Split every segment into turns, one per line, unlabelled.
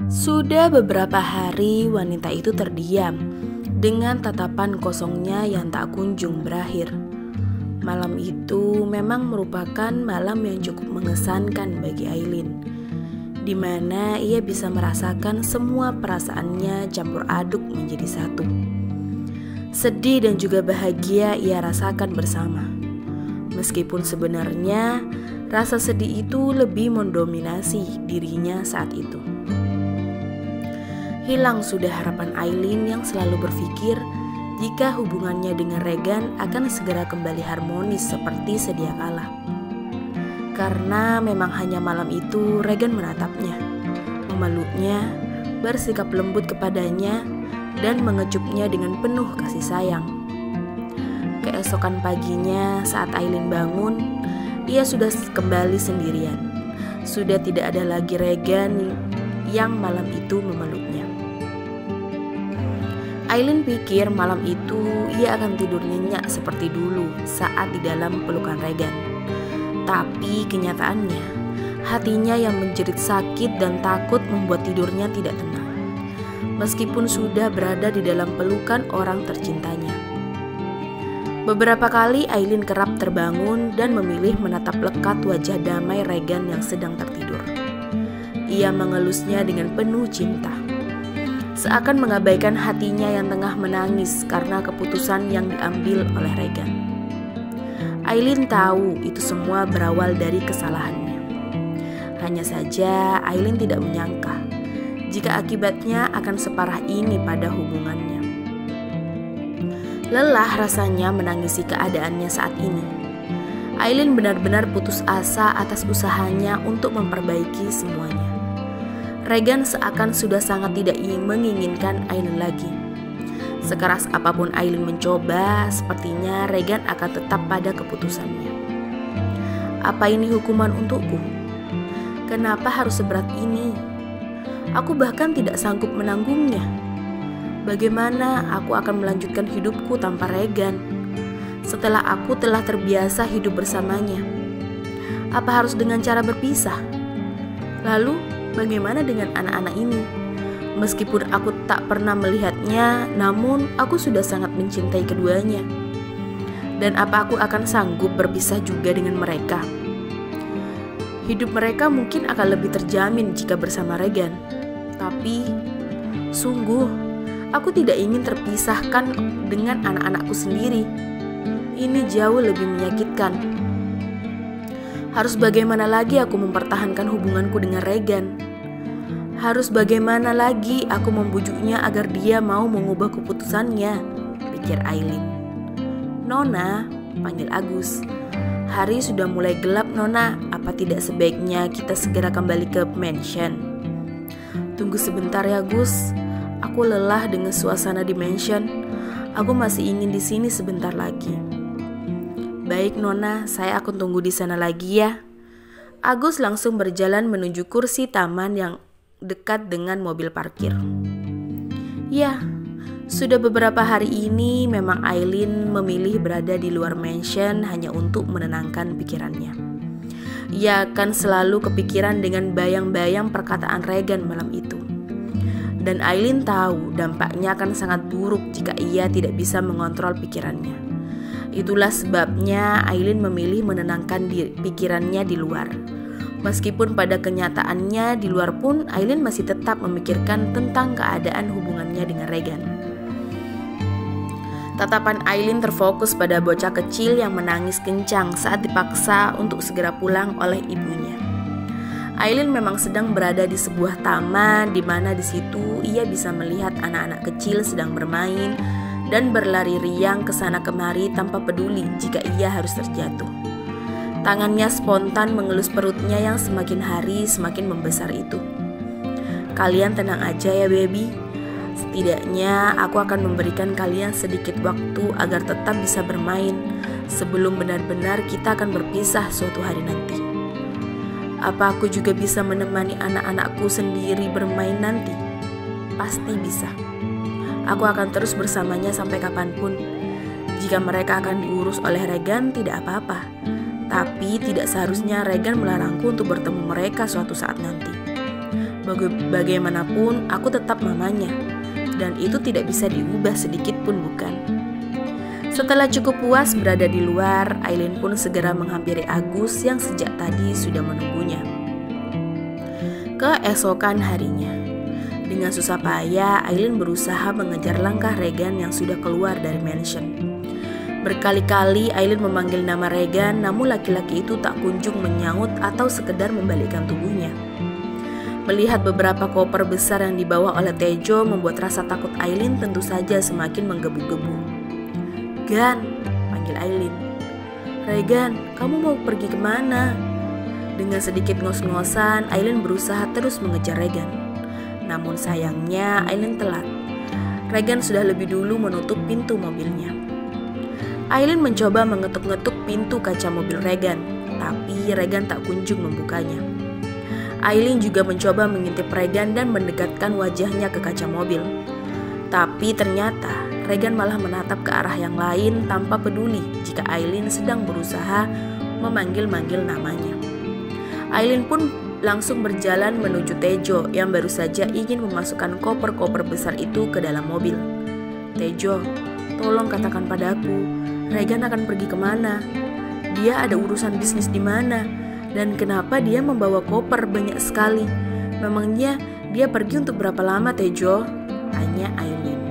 Sudah beberapa hari wanita itu terdiam dengan tatapan kosongnya yang tak kunjung berakhir. Malam itu memang merupakan malam yang cukup mengesankan bagi Aileen, di mana ia bisa merasakan semua perasaannya campur aduk menjadi satu. Sedih dan juga bahagia ia rasakan bersama. Meskipun sebenarnya rasa sedih itu lebih mendominasi dirinya saat itu. Hilang sudah harapan Aileen yang selalu berpikir jika hubungannya dengan Regan akan segera kembali harmonis seperti sedia kala. Karena memang hanya malam itu Regan menatapnya, memeluknya, bersikap lembut kepadanya, dan mengecupnya dengan penuh kasih sayang. Keesokan paginya saat Aileen bangun, ia sudah kembali sendirian. Sudah tidak ada lagi Regan yang malam itu memeluknya. Aileen pikir malam itu ia akan tidur nyenyak seperti dulu saat di dalam pelukan Regan. Tapi kenyataannya, hatinya yang menjerit sakit dan takut membuat tidurnya tidak tenang. Meskipun sudah berada di dalam pelukan orang tercintanya. Beberapa kali Aileen kerap terbangun dan memilih menatap lekat wajah damai Regan yang sedang tertidur. Ia mengelusnya dengan penuh cinta. Seakan mengabaikan hatinya yang tengah menangis karena keputusan yang diambil oleh Regan. Aileen tahu itu semua berawal dari kesalahannya. Hanya saja Aileen tidak menyangka jika akibatnya akan separah ini pada hubungannya. Lelah rasanya menangisi keadaannya saat ini. Aileen benar-benar putus asa atas usahanya untuk memperbaiki semuanya. Regan seakan sudah sangat tidak menginginkan Aileen lagi. Sekeras apapun Aileen mencoba, sepertinya Regan akan tetap pada keputusannya. Apa ini hukuman untukku? Kenapa harus seberat ini? Aku bahkan tidak sanggup menanggungnya. Bagaimana aku akan melanjutkan hidupku tanpa Regan setelah aku telah terbiasa hidup bersamanya? Apa harus dengan cara berpisah? Lalu bagaimana dengan anak-anak ini? Meskipun aku tak pernah melihatnya, namun aku sudah sangat mencintai keduanya. Dan apa aku akan sanggup berpisah juga dengan mereka? Hidup mereka mungkin akan lebih terjamin jika bersama Regan. Tapi, sungguh, aku tidak ingin terpisahkan dengan anak-anakku sendiri. Ini jauh lebih menyakitkan. Harus bagaimana lagi aku mempertahankan hubunganku dengan Regan? Harus bagaimana lagi aku membujuknya agar dia mau mengubah keputusannya? Pikir Aileen. Nona, panggil Agus. Hari sudah mulai gelap, Nona. Apa tidak sebaiknya kita segera kembali ke mansion? Tunggu sebentar ya, Gus. Aku lelah dengan suasana di mansion. Aku masih ingin di sini sebentar lagi. Baik Nona, saya akan tunggu di sana lagi ya. Agus langsung berjalan menuju kursi taman yang dekat dengan mobil parkir. Ya, sudah beberapa hari ini memang Aileen memilih berada di luar mansion hanya untuk menenangkan pikirannya. Ia akan selalu kepikiran dengan bayang-bayang perkataan Regan malam itu. Dan Aileen tahu dampaknya akan sangat buruk jika ia tidak bisa mengontrol pikirannya. Itulah sebabnya Aileen memilih menenangkan pikirannya di luar. Meskipun pada kenyataannya di luar pun Aileen masih tetap memikirkan tentang keadaan hubungannya dengan Regan. Tatapan Aileen terfokus pada bocah kecil yang menangis kencang saat dipaksa untuk segera pulang oleh ibunya. Aileen memang sedang berada di sebuah taman di mana di situ ia bisa melihat anak-anak kecil sedang bermain dan berlari riang ke sana kemari tanpa peduli jika ia harus terjatuh. Tangannya spontan mengelus perutnya yang semakin hari semakin membesar itu. Kalian tenang aja ya baby. Setidaknya aku akan memberikan kalian sedikit waktu agar tetap bisa bermain sebelum benar-benar kita akan berpisah suatu hari nanti. Apa aku juga bisa menemani anak-anakku sendiri bermain nanti? Pasti bisa. Aku akan terus bersamanya sampai kapanpun. Jika mereka akan diurus oleh Regan, tidak apa-apa. Tapi tidak seharusnya Regan melarangku untuk bertemu mereka suatu saat nanti. Bagaimanapun, aku tetap mamanya, dan itu tidak bisa diubah sedikit pun, bukan? Setelah cukup puas berada di luar, Aileen pun segera menghampiri Agus yang sejak tadi sudah menunggunya. Keesokan harinya, dengan susah payah, Aileen berusaha mengejar langkah Regan yang sudah keluar dari mansion. Berkali-kali Aileen memanggil nama Regan, namun laki-laki itu tak kunjung menyaut atau sekedar membalikkan tubuhnya. Melihat beberapa koper besar yang dibawa oleh Tejo membuat rasa takut Aileen tentu saja semakin menggebu-gebu. "Gan," panggil Aileen. "Regan, kamu mau pergi kemana?" Dengan sedikit ngos-ngosan, Aileen berusaha terus mengejar Regan. Namun sayangnya Aileen telat. Regan sudah lebih dulu menutup pintu mobilnya. Aileen mencoba mengetuk-ngetuk pintu kaca mobil Regan, tapi Regan tak kunjung membukanya. Aileen juga mencoba mengintip Regan dan mendekatkan wajahnya ke kaca mobil. Tapi ternyata Regan malah menatap ke arah yang lain tanpa peduli jika Aileen sedang berusaha memanggil-manggil namanya. Aileen pun langsung berjalan menuju Tejo yang baru saja ingin memasukkan koper-koper besar itu ke dalam mobil. "Tejo, tolong katakan padaku, Regan akan pergi kemana? Dia ada urusan bisnis di mana? Dan kenapa dia membawa koper banyak sekali? Memangnya dia pergi untuk berapa lama, Tejo?" tanya Aileen.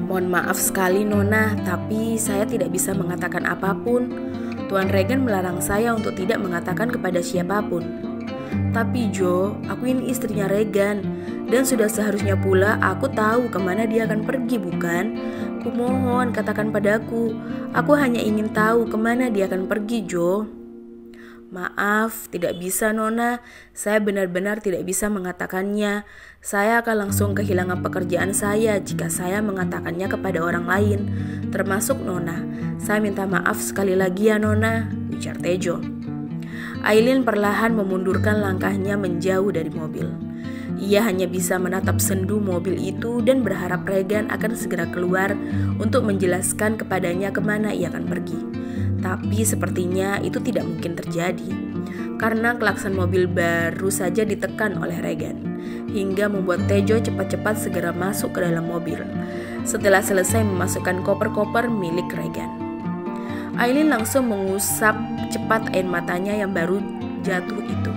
"Mohon maaf sekali, Nona, tapi saya tidak bisa mengatakan apapun. Tuan Regan melarang saya untuk tidak mengatakan kepada siapapun." "Tapi Jo, aku ini istrinya Regan, dan sudah seharusnya pula aku tahu kemana dia akan pergi, bukan? Kumohon katakan padaku, aku hanya ingin tahu kemana dia akan pergi, Jo." "Maaf, tidak bisa Nona, saya benar-benar tidak bisa mengatakannya. Saya akan langsung kehilangan pekerjaan saya jika saya mengatakannya kepada orang lain, termasuk Nona. Saya minta maaf sekali lagi ya Nona," ujar Tejo. Aileen perlahan memundurkan langkahnya menjauh dari mobil. Ia hanya bisa menatap sendu mobil itu dan berharap Regan akan segera keluar untuk menjelaskan kepadanya kemana ia akan pergi. Tapi sepertinya itu tidak mungkin terjadi, karena klakson mobil baru saja ditekan oleh Regan, hingga membuat Tejo cepat-cepat segera masuk ke dalam mobil, setelah selesai memasukkan koper-koper milik Regan. Aileen langsung mengusap cepat air matanya yang baru jatuh itu.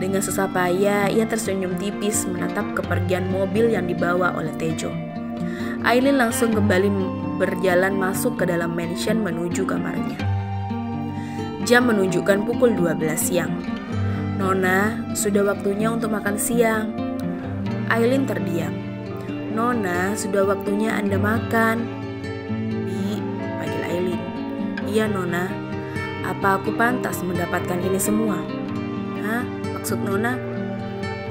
Dengan susah payah, ia tersenyum tipis menatap kepergian mobil yang dibawa oleh Tejo. Aileen langsung kembali berjalan masuk ke dalam mansion menuju kamarnya. Jam menunjukkan pukul 12 siang. "Nona, sudah waktunya untuk makan siang." Aileen terdiam. "Nona, sudah waktunya Anda makan." "Bi," panggil Aileen. "Iya Nona, apa aku pantas mendapatkan ini semua?" "Hah? Maksud Nona?"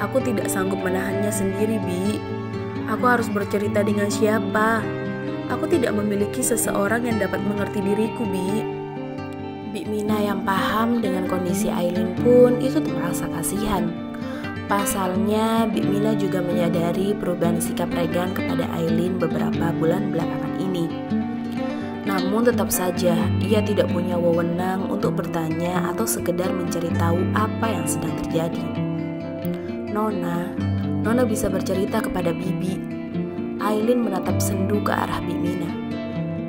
"Aku tidak sanggup menahannya sendiri, Bi. Aku harus bercerita dengan siapa? Aku tidak memiliki seseorang yang dapat mengerti diriku, Bi." Bik Mina yang paham dengan kondisi Aileen pun ikut merasa kasihan. Pasalnya, Bik Mina juga menyadari perubahan sikap Regan kepada Aileen beberapa bulan belakangan ini. Namun tetap saja, ia tidak punya wewenang untuk bertanya atau sekedar mencari tahu apa yang sedang terjadi. Nona bisa bercerita kepada Bibi." Aileen menatap sendu ke arah Bik Mina.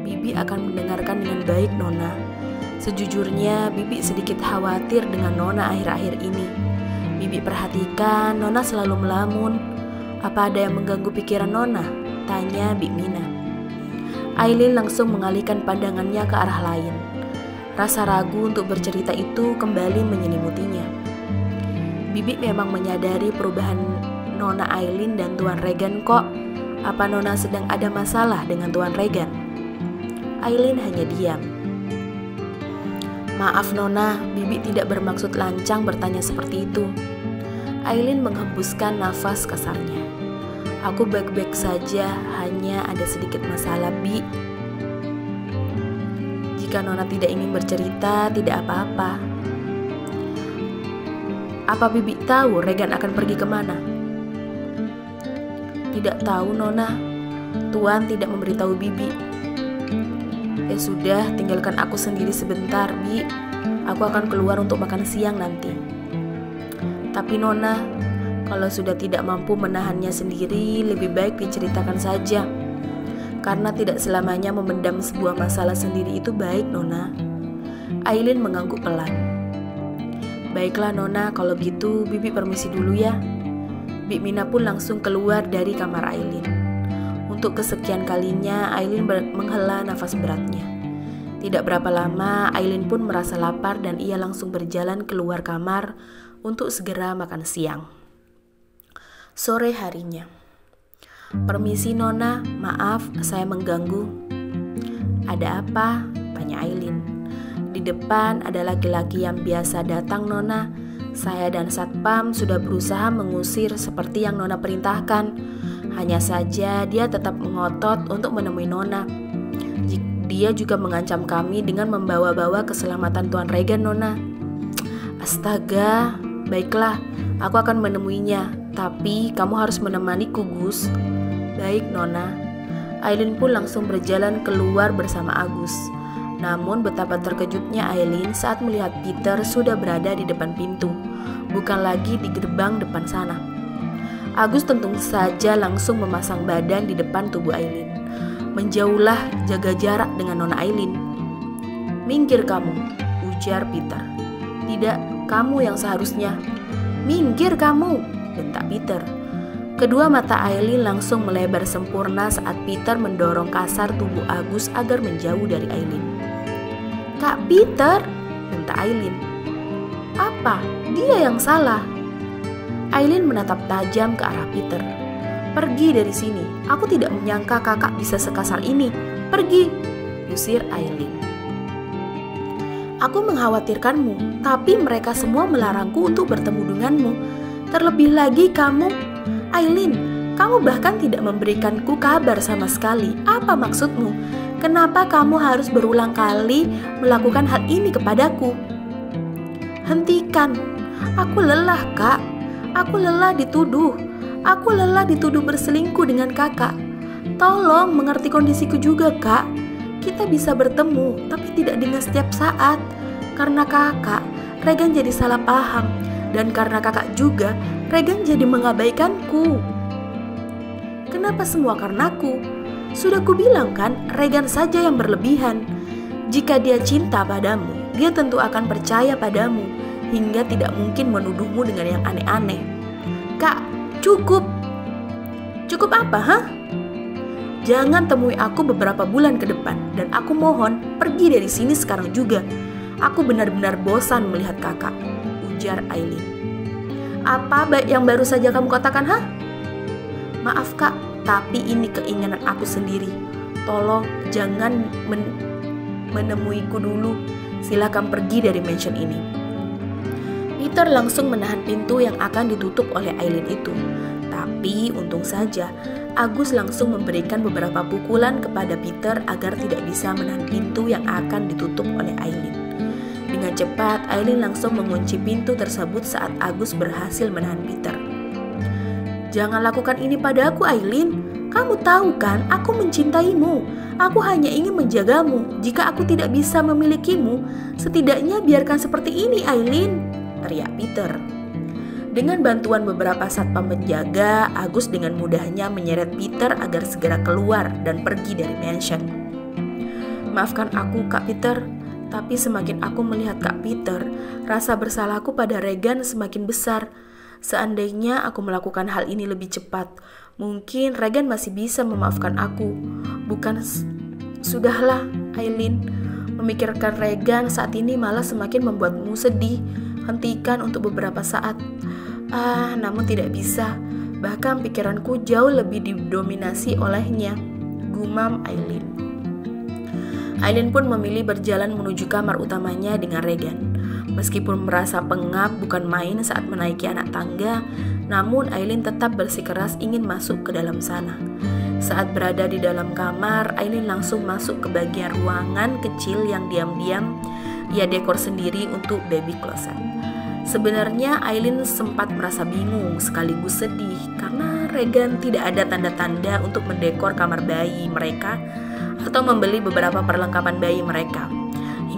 "Bibi akan mendengarkan dengan baik, Nona. Sejujurnya, Bibi sedikit khawatir dengan Nona akhir-akhir ini. Bibi perhatikan Nona selalu melamun. Apa ada yang mengganggu pikiran Nona?" tanya Bik Mina. Aileen langsung mengalihkan pandangannya ke arah lain. Rasa ragu untuk bercerita itu kembali menyelimutinya. Bibi memang menyadari perubahan Nona Aileen dan Tuan Regan kok. Apa Nona sedang ada masalah dengan Tuan Regan? Aileen hanya diam. "Maaf Nona, Bibi tidak bermaksud lancang bertanya seperti itu." Aileen menghembuskan nafas kasarnya. "Aku baik-baik saja, hanya ada sedikit masalah, Bi." "Jika Nona tidak ingin bercerita, tidak apa-apa." "Apa Bibi tahu Regan akan pergi kemana?" "Tidak tahu Nona, Tuan tidak memberitahu Bibi." "Ya sudah, tinggalkan aku sendiri sebentar, Bi. Aku akan keluar untuk makan siang nanti." "Tapi Nona, Kalau sudah tidak mampu menahannya sendiri, lebih baik diceritakan saja. Karena tidak selamanya memendam sebuah masalah sendiri itu baik, Nona. Aileen mengangguk pelan. Baiklah Nona, kalau gitu Bibi permisi dulu ya. Bik Mina pun langsung keluar dari kamar Aileen. Untuk kesekian kalinya Aileen menghela nafas beratnya. Tidak berapa lama Aileen pun merasa lapar dan ia langsung berjalan keluar kamar untuk segera makan siang. Sore harinya. Permisi Nona, maaf saya mengganggu. Ada apa? Tanya Aileen. Di depan ada laki-laki yang biasa datang Nona. Saya dan Satpam sudah berusaha mengusir seperti yang Nona perintahkan. Hanya saja dia tetap mengotot untuk menemui Nona. Dia juga mengancam kami dengan membawa-bawa keselamatan Tuan Regan Nona. Astaga, baiklah, aku akan menemuinya. Tapi kamu harus menemaniku Gus. Baik Nona. Aileen pun langsung berjalan keluar bersama Agus. Namun betapa terkejutnya Aileen saat melihat Peter sudah berada di depan pintu, bukan lagi di gerbang depan sana. Agus tentu saja langsung memasang badan di depan tubuh Aileen. Menjauhlah, jaga jarak dengan Nona Aileen. Minggir kamu, ujar Peter. Tidak, kamu yang seharusnya. Minggir kamu, bentak Peter. Kedua mata Aileen langsung melebar sempurna saat Peter mendorong kasar tubuh Agus agar menjauh dari Aileen. Kak Peter, bentak Aileen. Apa? Dia yang salah. Aileen menatap tajam ke arah Peter. Pergi dari sini. Aku tidak menyangka kakak bisa sekasar ini. Pergi, usir Aileen. Aku mengkhawatirkanmu, tapi mereka semua melarangku untuk bertemu denganmu. Terlebih lagi kamu, Aileen, kamu bahkan tidak memberikanku kabar sama sekali. Apa maksudmu? Kenapa kamu harus berulang kali melakukan hal ini kepadaku? Hentikan. Aku lelah, Kak. Aku lelah dituduh. Aku lelah dituduh berselingkuh dengan kakak. Tolong mengerti kondisiku juga, Kak. Kita bisa bertemu, tapi tidak dengan setiap saat. Karena kakak, Regan jadi salah paham. Dan karena kakak juga, Regan jadi mengabaikanku. Kenapa semua karenaku? Sudah kubilang kan, Regan saja yang berlebihan. Jika dia cinta padamu, dia tentu akan percaya padamu, hingga tidak mungkin menuduhmu dengan yang aneh-aneh. Kak, cukup. Cukup apa, hah? Jangan temui aku beberapa bulan ke depan, dan aku mohon pergi dari sini sekarang juga. Aku benar-benar bosan melihat kakak, ujar Aileen. Apa yang baru saja kamu katakan, hah? Maaf kak, tapi ini keinginan aku sendiri. Tolong jangan menemuiku dulu. Silakan pergi dari mansion ini. Peter langsung menahan pintu yang akan ditutup oleh Aileen itu. Tapi untung saja, Agus langsung memberikan beberapa pukulan kepada Peter agar tidak bisa menahan pintu yang akan ditutup oleh Aileen. Dengan cepat, Aileen langsung mengunci pintu tersebut saat Agus berhasil menahan Peter. Jangan lakukan ini padaku, Aileen. Kamu tahu kan, aku mencintaimu. Aku hanya ingin menjagamu. Jika aku tidak bisa memilikimu, setidaknya biarkan seperti ini, Aileen, teriak Peter. Dengan bantuan beberapa satpam penjaga, Agus dengan mudahnya menyeret Peter agar segera keluar dan pergi dari mansion. Maafkan aku, Kak Peter, tapi semakin aku melihat Kak Peter, rasa bersalahku pada Regan semakin besar. Seandainya aku melakukan hal ini lebih cepat, mungkin Regan masih bisa memaafkan aku. Bukan, sudahlah, Aileen. Memikirkan Regan saat ini malah semakin membuatmu sedih. Hentikan untuk beberapa saat. Namun tidak bisa. Bahkan pikiranku jauh lebih didominasi olehnya, gumam Aileen. Aileen pun memilih berjalan menuju kamar utamanya dengan Regan. Meskipun merasa pengap bukan main saat menaiki anak tangga, namun Aileen tetap bersikeras ingin masuk ke dalam sana. Saat berada di dalam kamar, Aileen langsung masuk ke bagian ruangan kecil yang diam-diam ia dekor sendiri untuk baby closet. Sebenarnya Aileen sempat merasa bingung sekaligus sedih karena Regan tidak ada tanda-tanda untuk mendekor kamar bayi mereka atau membeli beberapa perlengkapan bayi mereka.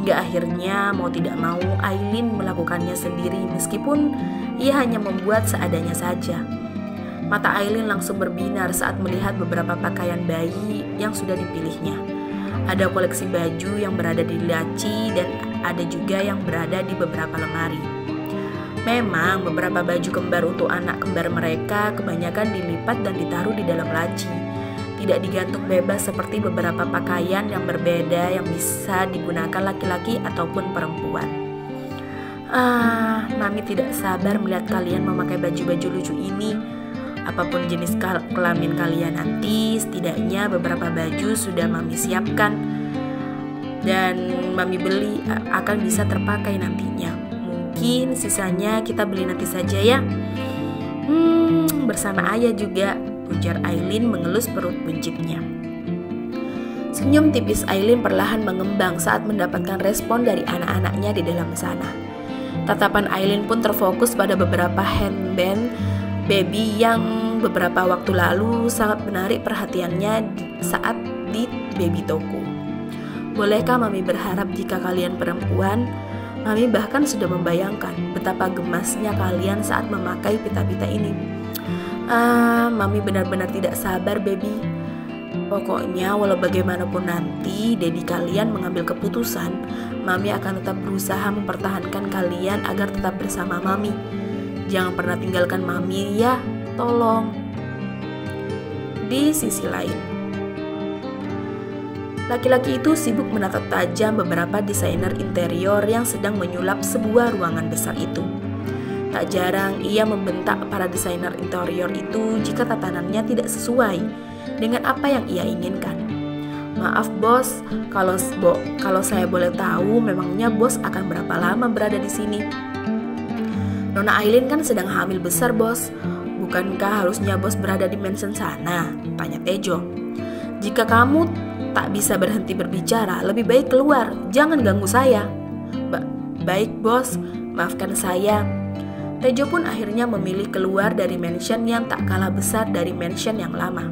Hingga akhirnya mau tidak mau Aileen melakukannya sendiri meskipun ia hanya membuat seadanya saja. Mata Aileen langsung berbinar saat melihat beberapa pakaian bayi yang sudah dipilihnya. Ada koleksi baju yang berada di laci dan ada juga yang berada di beberapa lemari. Memang beberapa baju kembar untuk anak kembar mereka kebanyakan dilipat dan ditaruh di dalam laci. Tidak digantung bebas seperti beberapa pakaian yang berbeda yang bisa digunakan laki-laki ataupun perempuan. Mami tidak sabar melihat kalian memakai baju-baju lucu ini. Apapun jenis kelamin kalian nanti, setidaknya beberapa baju sudah Mami siapkan dan Mami beli akan bisa terpakai nantinya. Mungkin sisanya kita beli nanti saja ya. Bersama ayah juga, ujar Aileen mengelus perut buncitnya. Senyum tipis Aileen perlahan mengembang saat mendapatkan respon dari anak-anaknya di dalam sana. Tatapan Aileen pun terfokus pada beberapa handband baby yang beberapa waktu lalu sangat menarik perhatiannya saat di baby toko. Bolehkah Mami berharap jika kalian perempuan, Mami bahkan sudah membayangkan betapa gemasnya kalian saat memakai pita-pita ini. Mami benar-benar tidak sabar, baby. Pokoknya walau bagaimanapun nanti Daddy kalian mengambil keputusan, Mami akan tetap berusaha mempertahankan kalian agar tetap bersama Mami. Jangan pernah tinggalkan Mami ya, tolong. Di sisi lain, laki-laki itu sibuk menatap tajam beberapa desainer interior yang sedang menyulap sebuah ruangan besar itu. Tak jarang ia membentak para desainer interior itu jika tatanannya tidak sesuai dengan apa yang ia inginkan. Maaf bos, kalau saya boleh tahu, memangnya bos akan berapa lama berada di sini? Nona Aileen kan sedang hamil besar bos. Bukankah harusnya bos berada di mansion sana? Tanya Tejo. Jika kamu tak bisa berhenti berbicara, lebih baik keluar, jangan ganggu saya. Baik bos, maafkan saya. Tejo pun akhirnya memilih keluar dari mansion yang tak kalah besar dari mansion yang lama.